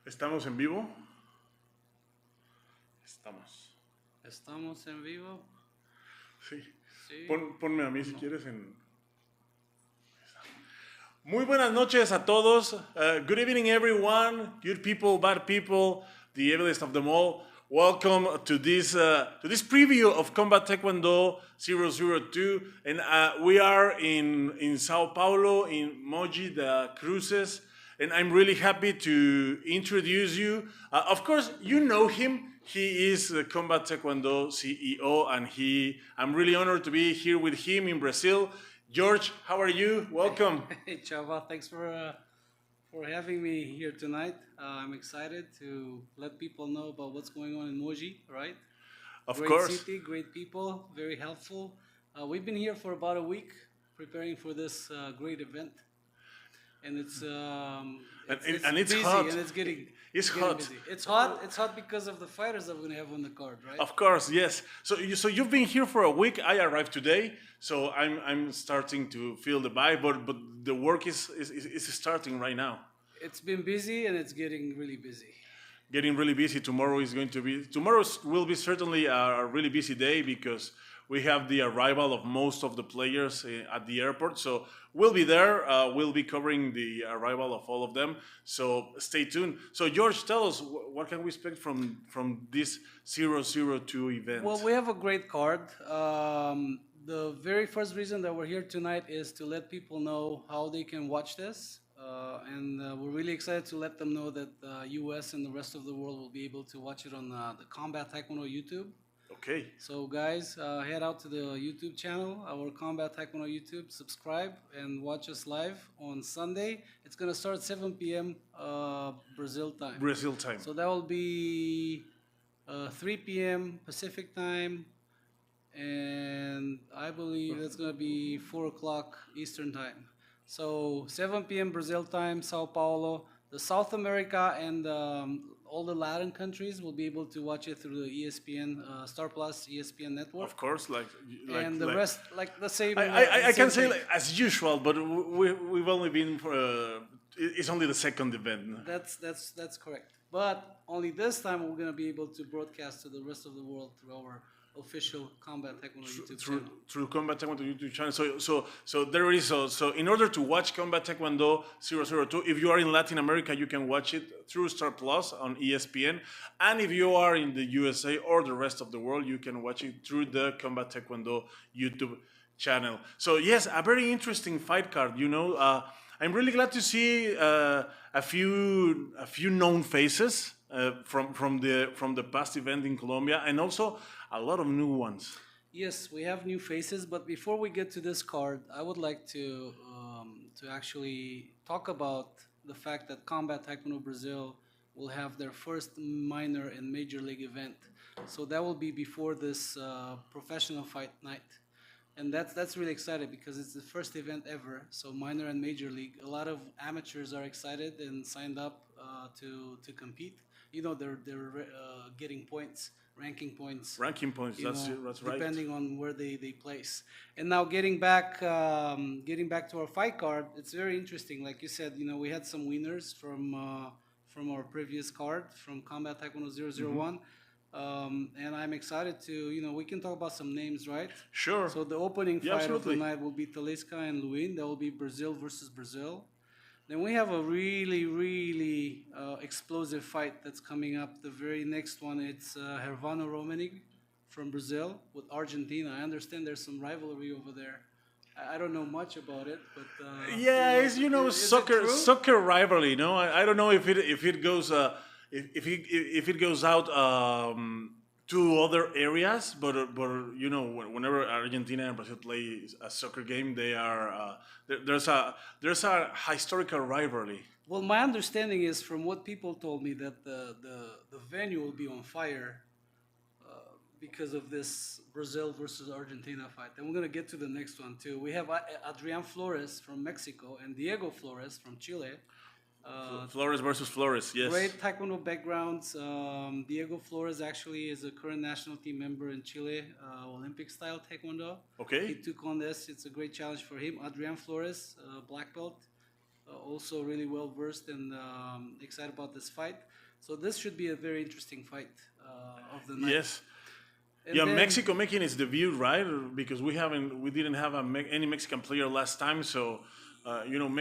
¿Estamos en vivo? Estamos. Estamos en vivo. Sí. Sí. Ponme a mí si No. quieres en... Muy buenas noches a todos. Good evening, everyone. Good people, bad people, the evilest of them all. Welcome to this preview of Kombat Taekwondo 002. And we are in Sao Paulo, in Mogi de Cruces. And I'm really happy to introduce you. Of course, you know him. He is the Combat Taekwondo CEO, and I'm really honored to be here with him in Brazil. George, how are you? Welcome. Hey, Chava, thanks for having me here tonight. I'm excited to let people know about what's going on in Moji, right? Of Great course. city, great people, very helpful. We've been here for about a week preparing for this great event. And it's And it's busy hot. and it's getting Hot. busy. It's hot. It's hot because of the fighters that we're gonna have on the card, right? Of course, yes. So you've been here for a week. I arrived today, so I'm starting to feel the vibe, but the work is starting right now. It's been busy and it's getting really busy. Getting really busy. Tomorrow will be certainly a really busy day because we have the arrival of most of the players at the airport. So we'll be there. We'll be covering the arrival of all of them. So stay tuned. So George, tell us what can we expect from this 002 event? Well, we have a great card. The very first reason that we're here tonight is to let people know how they can watch this. And we're really excited to let them know that the US and the rest of the world will be able to watch it on the Kombat Taekwondo YouTube. Okay. So guys, head out to the YouTube channel, our Kombat Taekwondo YouTube, subscribe and watch us live on Sunday. It's gonna start 7 p.m. Brazil time. Brazil time. So that will be 3 p.m. Pacific time, and I believe that's gonna be 4 o'clock Eastern time. So 7 p.m. Brazil time, Sao Paulo. The South America and all the Latin countries will be able to watch it through the ESPN, Star Plus, ESPN network. Of course, And the rest, like the same. I can say thing. like, as usual, but we've only been for it's only the second event. That's correct. But only this time we're gonna be able to broadcast to the rest of the world through our official Kombat Taekwondo YouTube channel. Through Combat Taekwondo YouTube channel. So there is so in order to watch Combat Taekwondo 002, if you are in Latin America, you can watch it through Star Plus on ESPN, and if you are in the USA or the rest of the world, you can watch it through the Combat Taekwondo YouTube channel. So yes, a very interesting fight card. I'm really glad to see a few known faces from the past event in Colombia, and also a lot of new ones. Yes, we have new faces, but before we get to this card, I would like to actually talk about the fact that Combat Taekwondo Brazil will have their first minor and major league event. So that will be before this professional fight night. And that's really exciting because it's the first event ever. So minor and major league. A lot of amateurs are excited and signed up to compete. They're getting points, ranking points. Ranking points. That's right. Depending on where they place. And now getting back to our fight card, it's very interesting. Like you said, we had some winners from our previous card from Combat Taekwondo 001. And I'm excited to, we can talk about some names, right? Sure. So the opening fight absolutely. of the night will be Talisca and Luin. That will be Brazil versus Brazil. Then we have a really, really explosive fight that's coming up. The very next one, it's Hervano Romenig from Brazil with Argentina. I understand there's some rivalry over there. I don't know much about it, but it's soccer rivalry. I don't know if it goes if it goes out to other areas, but whenever Argentina and Brazil play a soccer game, they are there's a historical rivalry. Well, my understanding is from what people told me that the venue will be on fire because of this Brazil versus Argentina fight. And we're gonna get to the next one too. We have Adrian Flores from Mexico and Diego Flores from Chile. Flores versus Flores, yes. Great Taekwondo backgrounds. Diego Flores actually is a current national team member in Chile, Olympic style Taekwondo. Okay. He took on this. It's a great challenge for him. Adrian Flores, black belt, also really well versed and excited about this fight. So this should be a very interesting fight of the night. Yes. And Yeah, then- Mexico making its debut, right? Because we didn't have any Mexican player last time, so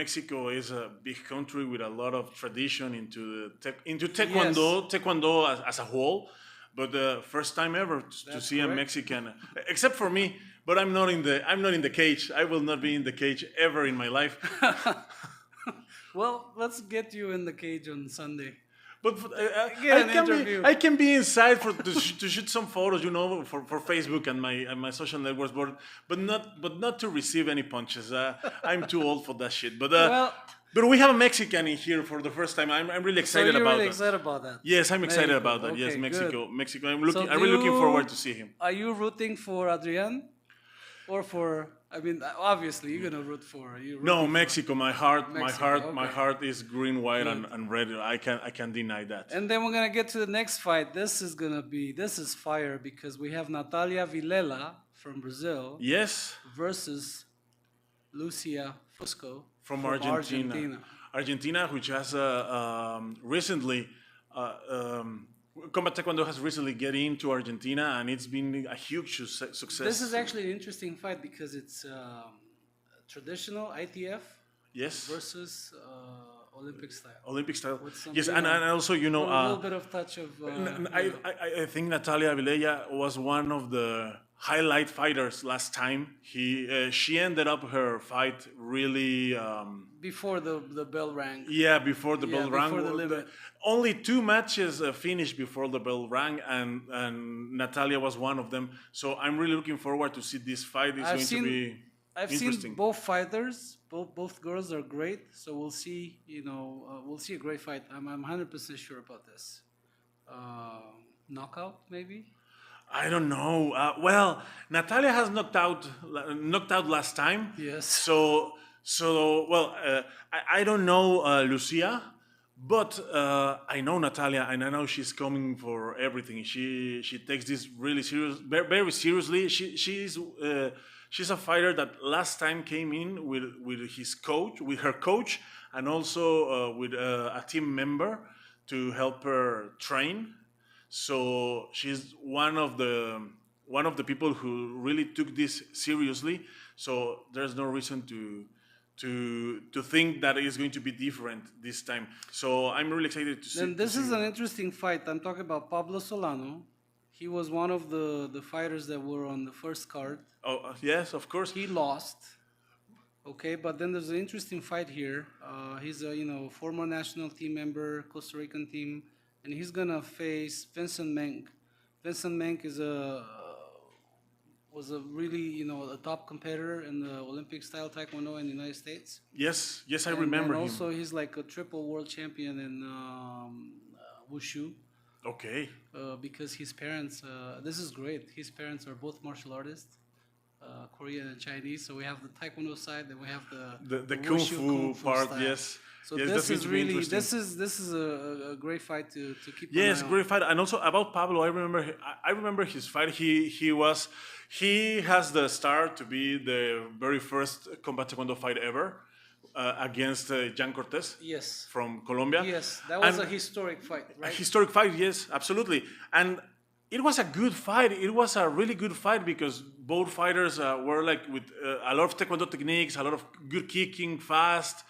Mexico is a big country with a lot of tradition into Taekwondo, Taekwondo as a whole. But first time ever to That's see a correct. Mexican, except for me. But I'm not in the cage. I will not be in the cage ever in my life. Well, let's get you in the cage on Sunday. But Get an interview. I can be inside to shoot some photos, for Facebook and my social networks, but not to receive any punches. I'm too old for that shit. But Well, but we have a Mexican in here for the first time. I'm really so excited you're about really that. excited about that. Yes, I'm excited Mexico. about that. Yes, Okay, Mexico, good. Mexico. I'm So really looking forward to see him. Are you rooting for Adrian, or for? I mean, obviously you're gonna root for. No, Mexico. My heart, Mexico, my okay. heart is green, white, and red. I can't deny that. And then we're gonna get to the next fight. This is fire because we have Natalia Vilela from Brazil Yes, versus Lucia Fusco from Argentina. Argentina, which has recently, Kombat Taekwondo has recently get into Argentina, and it's been a huge success. This is actually an interesting fight because it's traditional ITF yes, versus Olympic style. Olympic style. With some, Yes, you and know, also a little bit of touch of. I think Natalia Vilella was one of the highlight fighters last time. She ended up her fight really. Before the bell rang. Yeah, before the bell rang. Before the limit. Only 2 matches finished before the bell rang, and Natalia was one of them. So I'm really looking forward to see this fight. It's going to be I've interesting. seen both fighters. Both girls are great. So we'll see. We'll see a great fight. I'm 100% sure about this. Knockout maybe. I don't know. Well, Natalia has knocked out last time. Yes. So well, I don't know Lucia, but I know Natalia, and I know she's coming for everything. She takes this really very seriously. She's a fighter that last time came in with her coach, and also with a team member to help her train. So she's one of the people who really took this seriously. So there's no reason to think that it's going to be different this time. So I'm really excited to see. Then this is an interesting fight. I'm talking about Pablo Solano. He was one of the fighters that were on the first card. Oh yes, of course. He lost. Okay, but then there's an interesting fight here. He's a former national team member, Costa Rican team, and he's gonna face Vincent Menk. Vincent Menk was a really a top competitor in the Olympic style Taekwondo in the United States. Yes, I And remember him. also he's like a triple world champion in wushu. Okay. Because his parents, this is great. His parents are both martial artists, Korean and Chinese. So we have the Taekwondo side, then we have The kung wushu, fu part, style. yes. So yes, this that's going is to be really interesting. this is a great fight to keep. Yes, an eye on. great fight. And also about Pablo, I remember his fight. He has the star to be the very first Kombat Taekwondo fight ever against Jan Cortez. Yes. From Colombia. Yes, that was And a historic fight, a right? historic fight, yes, absolutely. And it was a good fight. It was a really good fight because both fighters were like with a lot of Taekwondo techniques, a lot of good kicking, fast.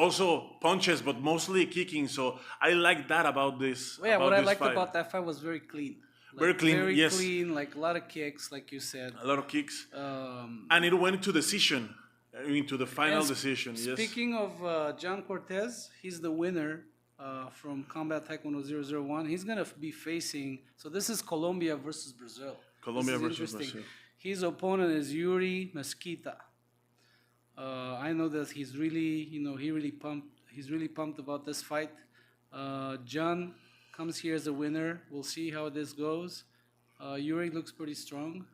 Also punches, but mostly kicking. So I like that about this. Well, yeah, about what I this liked fight. about that fight was very clean. Very clean, Very yes. clean, like a lot of kicks, like you said. A lot of kicks. Um, And it went to decision, into the final and decision. Yes. Speaking of John Cortez, he's the winner from Combat Taekwondo 001. He's going to be facing, so this is Colombia versus Brazil. Colombia This is versus interesting. Brazil. His opponent is Yuri Mesquita. I know that he's really, he's really pumped about this fight. John comes here as a winner. We'll see how this goes. Yuri looks pretty strong,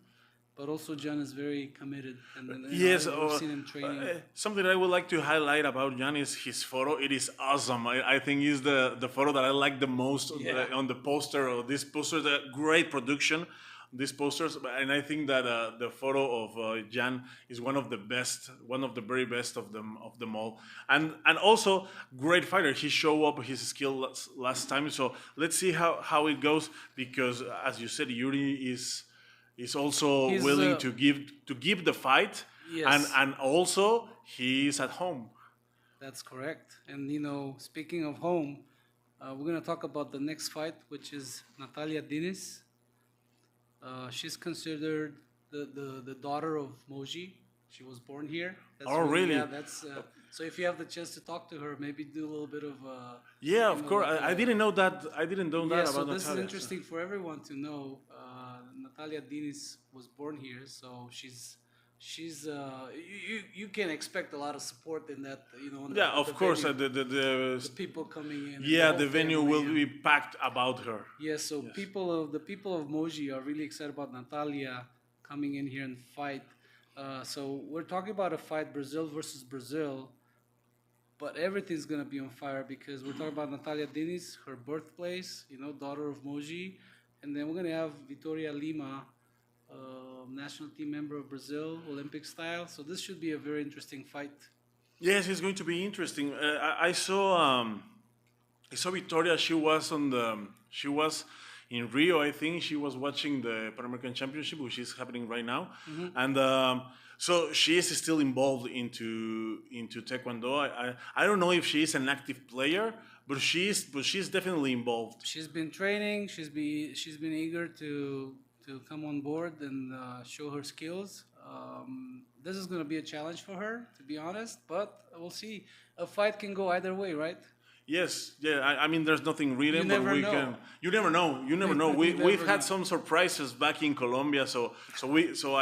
but also John is very committed. And Yes, I've seen him training. something I would like to highlight about Jan is his photo. It is awesome. I think it's the photo that I like the most Yeah. on the poster. Or this poster is a great production. these posters, and I think that the photo of Jan is one of the best, one of the very best of them all, and also great fighter. He showed up his skill last time, so let's see how it goes, because as you said, Yuri is also He's willing to give the fight, yes, and also he is at home. that's correct. And you know, speaking of home, we're gonna talk about the next fight, which is Natalia Diniz. She's considered the daughter of Moji. She was born here. Oh, really? Yeah. That's so. If you have the chance to talk to her, maybe do a little bit of Yeah, you of know, course. like I didn't know that. I didn't know yeah. that So about this is Natalia. interesting for everyone to know. Natalia Diniz was born here, so you can expect a lot of support in that. You know, Yeah, at of the course. venue, the The people coming in. And yeah, whole the venue family will and- be packed about her. Yes, so Yes. the people of Moji are really excited about Natalia coming in here and fight. So we're talking about a fight, Brazil versus Brazil, but everything's gonna be on fire because we're talking about Natalia Diniz, her birthplace, you know, daughter of Moji, and then we're gonna have Vitoria Lima, national team member of Brazil, Olympic style. So this should be a very interesting fight. Yes, it's going to be interesting. I saw Victoria. She was in Rio. I think she was watching the Pan American Championship, which is happening right now, and so she is still involved into Taekwondo. I don't know if she is an active player, but she's definitely involved. She's been training. She's been eager to come on board and show her skills. This is going to be a challenge for her, to be honest. But we'll see. A fight can go either way, right? Yes, yeah. I mean, there's nothing written, You but never we know. can. You never know. You never know. You We've never had know. some surprises back in Colombia, so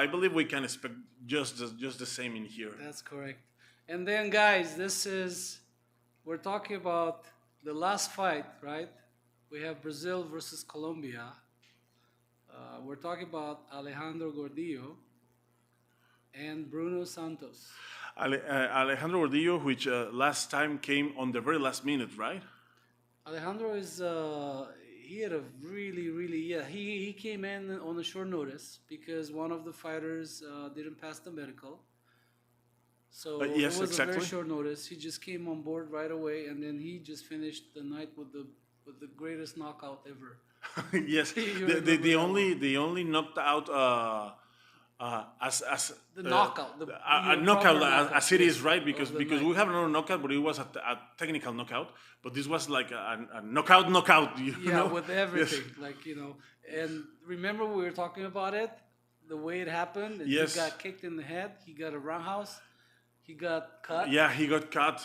I believe we can expect just the same in here. That's correct. And then, guys, we're talking about the last fight, right? We have Brazil versus Colombia. We're talking about Alejandro Gordillo and Bruno Santos. Alejandro Gordillo, which last time came on the very last minute, right? Alejandro he had a really yeah, he came in on a short notice because one of the fighters didn't pass the medical. So Yes, it was a exactly. very short notice. He just came on board right away, and then he just finished the night with the greatest knockout ever. Yes, You the remember that the only knocked out as The knockout, a proper knockout knockout, as it yes, is, right? of Because the because night. we have another knockout, but it was a technical knockout. But this was like a knockout. You Yeah, know? with everything, like you know. And remember, we were talking about it, the way it happened. And Yes. He got kicked in the head. He got a roundhouse. He got cut. Yeah, he got cut.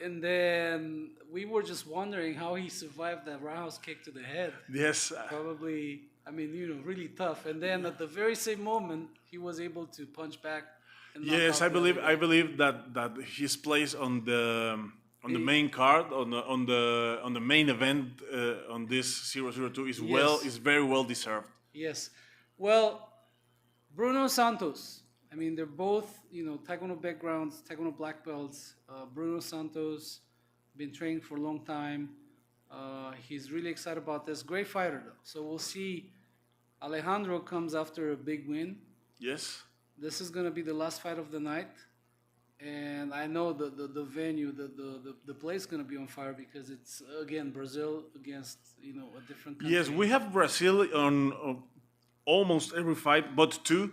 And then we were just wondering how he survived that roundhouse kick to the head. Yes, Probably, I mean, you know, really tough. And then at the very same moment, he was able to punch back. And knock yes, out I the believe other I guy. believe that his place on the main card on the main event on this 002 is Yes. is very well deserved. Yes. Well, Bruno Santos. I mean, they're both, you know, Taekwondo backgrounds, Taekwondo black belts. Bruno Santos, been training for a long time. He's really excited about this. Great fighter, though. So we'll see. Alejandro comes after a big win. Yes. This is going to be the last fight of the night. And I know the venue, the place is going to be on fire because it's, again, Brazil against, you know, a different country. Yes, we have Brazil on almost every fight, but two.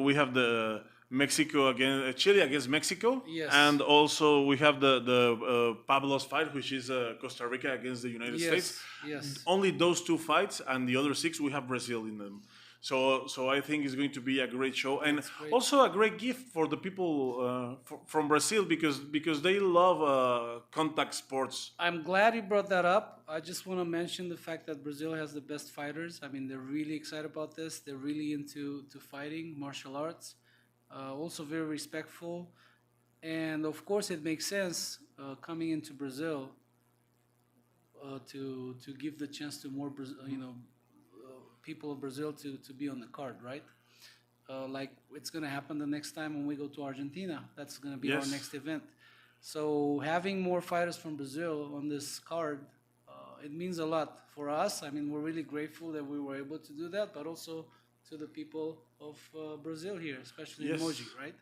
We have the Mexico against Chile against Mexico, Yes. and also we have the Pablo's fight, which is Costa Rica against the United States. Yes. Only those two fights, and the other six we have Brazil in them. So I think it's going to be a great show, and great. also a great gift for the people from Brazil because they love contact sports. I'm glad you brought that up. I just want to mention the fact that Brazil has the best fighters. I mean, they're really excited about this. They're really into fighting, martial arts. Also very respectful, and of course, it makes sense coming into Brazil to give the chance to more, people of Brazil to be on the card, right? Like it's gonna happen the next time when we go to Argentina. That's gonna be our Yes. next event. So having more fighters from Brazil on this card, it means a lot for us. I mean, we're really grateful that we were able to do that, but also to the people of Brazil here, especially in Yes. Mogi, right?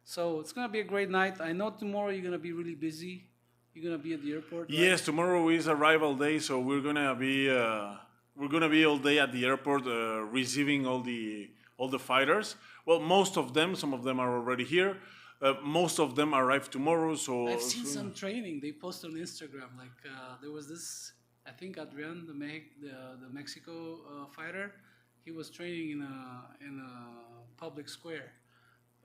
So it's gonna be a great night. I know tomorrow you're gonna be really busy. You're gonna be at the airport, right? Yes, tomorrow is arrival day, so we're gonna be all day at the airport receiving all the fighters. Well, most of them, some of them are already here. Most of them arrive tomorrow. So I've seen some training they post on Instagram. Like there was this, I think Adrian, the Mexico fighter, he was training in a public square.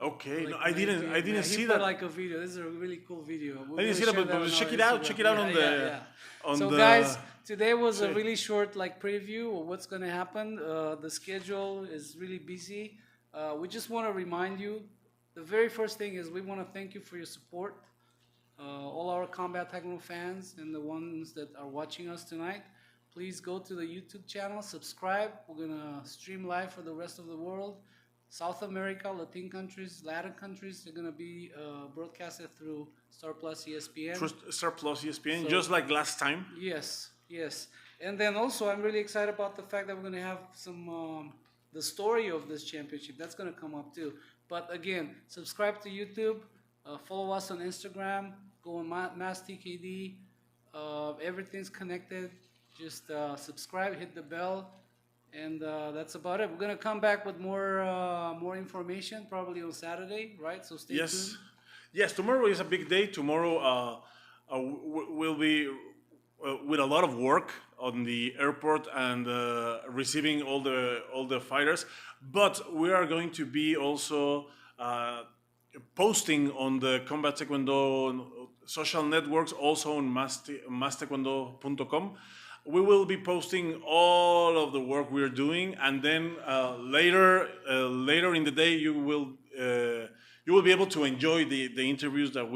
Okay, Like no, I didn't he see put that. like a video. This is a really cool video. I didn't see that, but check it out. Check it out on the on So the. guys, today was a site. really short like preview of what's gonna happen. The schedule is really busy. We just want to remind you. The very first thing is we want to thank you for your support. All our Kombat Taekwondo fans and the ones that are watching us tonight, please go to the YouTube channel, subscribe. We're gonna stream live for the rest of the world. South America, Latin countries, Latin countries, they're gonna be broadcasted through Star Plus ESPN. Star Plus ESPN, So- just like last time. Yes, yes. And then also, I'm really excited about the fact that we're gonna have some the story of this championship. That's gonna come up too. But again, subscribe to YouTube, follow us on Instagram, go on MassTKD. Everything's connected. Just subscribe, hit the bell, and that's about it. We're gonna come back with more information probably on Saturday, right? So stay Yes, tuned. yes. Tomorrow is a big day. Tomorrow will be with a lot of work on the airport and receiving all the fighters. But we are going to be also posting on the Kombat Taekwondo social networks, also on masstaekwondo.com. We will be posting all of the work we're doing, and then later in the day you will be able to enjoy the interviews that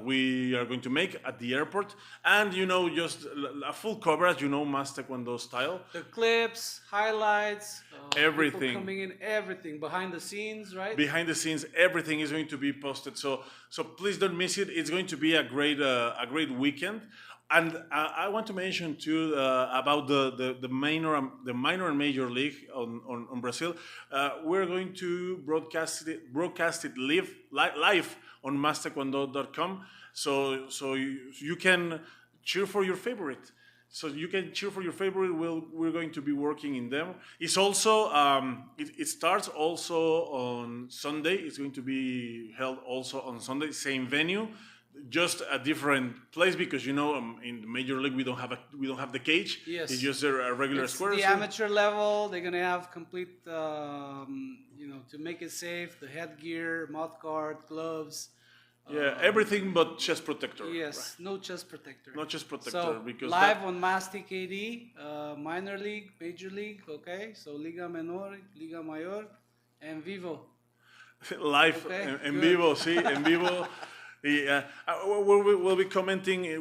we are going to make at the airport, and just a full coverage, Mass Taekwondo style. The clips, highlights, Everything. people coming in, everything behind the scenes, right? Behind the scenes, everything is going to be posted. So please don't miss it. It's going to be a great weekend. And I want to mention too about the minor and major league on Brazil. We're going to broadcast it live on masstaekwondo.com. So you can cheer for your favorite. So you can cheer for your favorite. We're going to be working in them. It's also it starts also on Sunday. It's going to be held also on Sunday, same venue. Just a different place because in the major league we don't have the cage. Yes. It's just a regular It's square. the so- amateur level. They're gonna have complete, to make it safe, the headgear, mouth guard, gloves. Yeah, everything but chest protector. Yes, no chest protector. Not chest protector So because live on Mass TKD, minor league, major league. Okay, so Liga Menor, Liga Mayor, and Vivo. live Okay, en good. vivo, sí, en vivo. Yeah, we'll be commenting. It's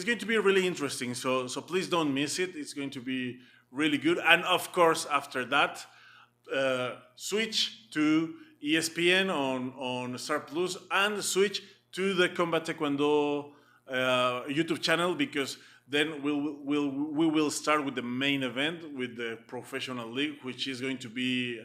going to be really interesting. So please don't miss it. It's going to be really good. And of course, after that, switch to ESPN on Star Plus and switch to the Kombat Taekwondo YouTube channel because then we will start with the main event with the professional league, which is going to be.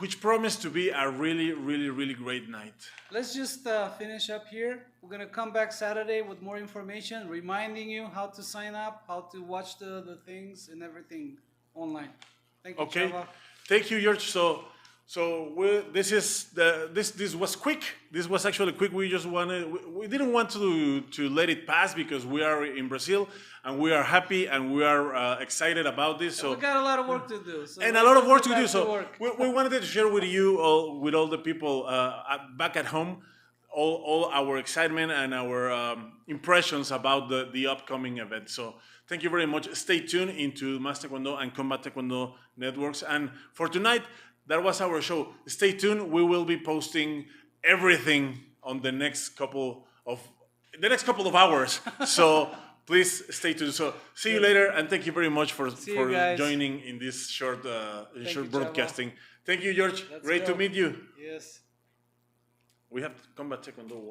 Which promised to be a really, really, really great night. Let's just finish up here. We're gonna come back Saturday with more information, reminding you how to sign up, how to watch the things and everything online. Thank you, Okay, Chava. thank you, George. This was quick. This was actually quick. We didn't want to let it pass because we are in Brazil and we are happy and we are excited about this. So We got a lot of work to do. So and a let's lot of get work to back do. So work. we wanted to share with you with all the people back at home, all our excitement and our impressions about the upcoming event. So thank you very much. Stay tuned into Mass Taekwondo and Kombat Taekwondo networks. And for tonight, that was our show. Stay tuned. We will be posting everything on the next couple of hours. So please stay tuned. So see you later, and thank you very much for you guys. joining in this short you, broadcasting. Thank you, George. Let's Great to go. meet you. Yes. We have Kombat Taekwondo water.